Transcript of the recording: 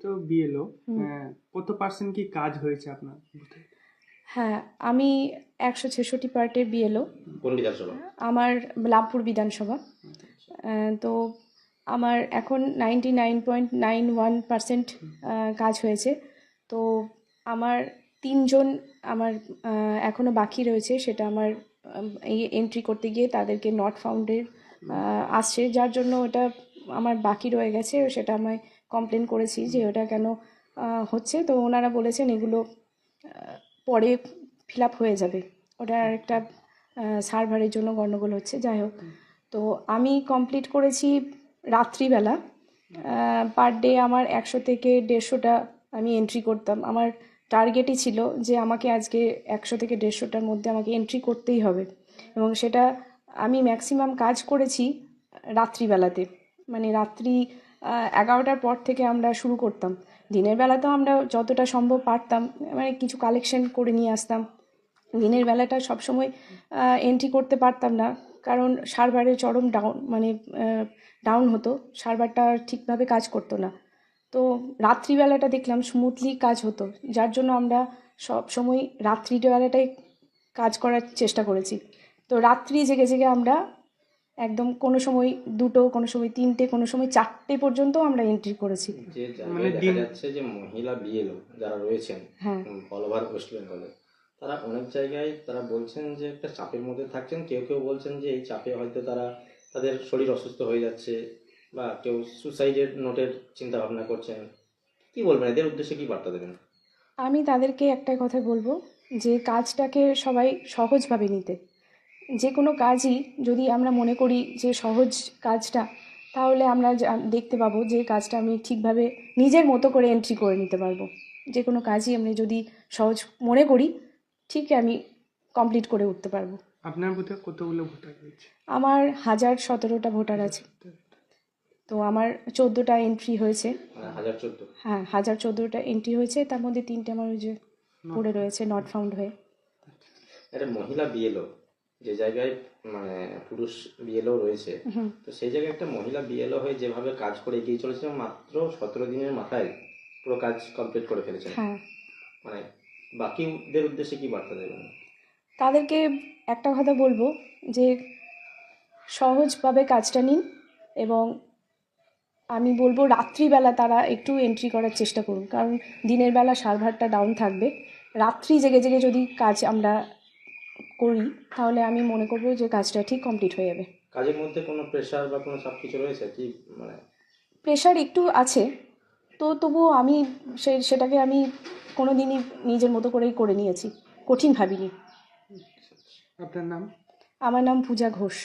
তো বিএলও কত পার্সেন্ট কি কাজ হয়েছে আপনার বুথে? হ্যাঁ, আমি 166 পার্টের বিএলও। কোন বিধানসভা? আমার লাভপুর বিধানসভা। তো আমার এখন 99.91% কাজ হয়েছে। তো আমার 3জন আমার এখনও বাকি রয়েছে, সেটা আমার এই এন্ট্রি করতে গিয়ে তাদেরকে নট ফাউন্ডের আসছে, যার জন্য ওটা আমার বাকি রয়ে গেছে। সেটা আমায় কমপ্লেন করেছি যে ওটা কেন হচ্ছে। তো ওনারা বলেছেন এগুলো পরে ফিল আপ হয়ে যাবে, ওটা একটা সার্ভারের জন্য গণ্ডগোল হচ্ছে। যাই হোক, তো আমি কমপ্লিট করেছি রাত্রিবেলা। পার ডে আমার 100 থেকে 150টা আমি এন্ট্রি করতাম। আমার টার্গেটই ছিল যে আমাকে আজকে 100 থেকে 150টার মধ্যে আমাকে এন্ট্রি করতেই হবে, এবং সেটা আমি ম্যাক্সিমাম কাজ করেছি রাত্রিবেলাতে। মানে রাত্রি 11টার পর থেকে আমরা শুরু করতাম। দিনের বেলাতেও আমরা যতটা সম্ভব পারতাম, মানে কিছু কালেকশন করে নিয়ে আসতাম। দিনের বেলাটা সবসময় এন্ট্রি করতে পারতাম না, কারণ সার্ভারের চরম ডাউন হতো, সার্ভারটা ঠিকভাবে কাজ করতো না। তো রাত্রিবেলাটা দেখলাম স্মুথলি কাজ হতো, যার জন্য আমরা সব সময় রাত্রিবেলাটাই কাজ করার চেষ্টা করেছি। তো রাত্রি জেগে জেগে আমরা একদম কোনো সময় 2টো, কোনো সময় 3টে, কোনো সময় 4টে পর্যন্ত আমরা এন্ট্রি করেছি। যে জায়গায় দেখা যাচ্ছে যে মহিলা বিএলও যারা রয়েছেন হ্যাঁ, অল ওভার ওয়েস্ট বেঙ্গলে, তারা অনেক জায়গায় তারা বলছেন যে একটা চাপের মধ্যে থাকছেন। কেউ কেউ বলছেন যে এই চাপে হয়তো তাদের শরীর অসুস্থ হয়ে যাচ্ছে, বা কেউ সুসাইডের নোটের চিন্তা ভাবনা করছেন। কি বলবেন, এদের উদ্দেশ্যে কি বার্তা দেবেন? আমি তাদেরকে একটাই কথা বলবো, যে কাজটাকে সবাই সহজভাবে নিতে। যে কোনো কাজই যদি আমরা মনে করি যে সহজ কাজটা, তাহলে আমরা দেখতে পাবো যে কাজটা আমি ঠিকভাবে নিজের মতো করে এন্ট্রি করে নিতে পারবো। যে কোনো কাজই আমি যদি সহজ মনে করি, ঠিক আমি কমপ্লিট করে উঠতে পারবো। আপনার বুথে কতগুলো ভোটার রয়েছে? আমার 1017টা ভোটার আছে। তো আমার 14টা এন্ট্রি হয়েছে। 1014? হ্যাঁ, 1014টা এন্ট্রি হয়েছে, তার মধ্যে 3টে আমার ওই যে পড়ে রয়েছে নট ফাউন্ড হয়ে। একটা মহিলা বিএলও যে জায়গায় মানে পুরুষ বিএলও রয়েছে, তো সেই জায়গায় একটা মহিলা বিএলও হয়ে যেভাবে কাজ করে এগিয়ে চলেছে, মাত্র 17 দিনের মাথায় পুরো কাজ কমপ্লিট করে ফেলেছেন। হ্যাঁ, মানে বাকিদের উদ্দেশ্যে কি বার্তা দেবেন? তাদেরকে একটা কথা বলবো যে সহজভাবে কাজটা নিন, এবং আমি বলবো রাত্রিবেলা তারা একটু এন্ট্রি করার চেষ্টা করুন, কারণ দিনের বেলা সার্ভারটা ডাউন থাকবে। রাত্রি জেগে জেগে যদি কাজ আমরা করি, তাহলে আমি মনে করবো যে কাজটা ঠিক কমপ্লিট হয়ে যাবে। কাজের মধ্যে কোনো প্রেশার বা কোনো চাপ কিছু রয়েছে কি? মানে প্রেশার একটু আছে, তো তবুও আমি সেটাকে আমি কোনো দিনই নিজের মতো করেই করে নিয়েছি, কঠিন ভাবিনি। আপনার নাম? আমার নাম পূজা ঘোষ।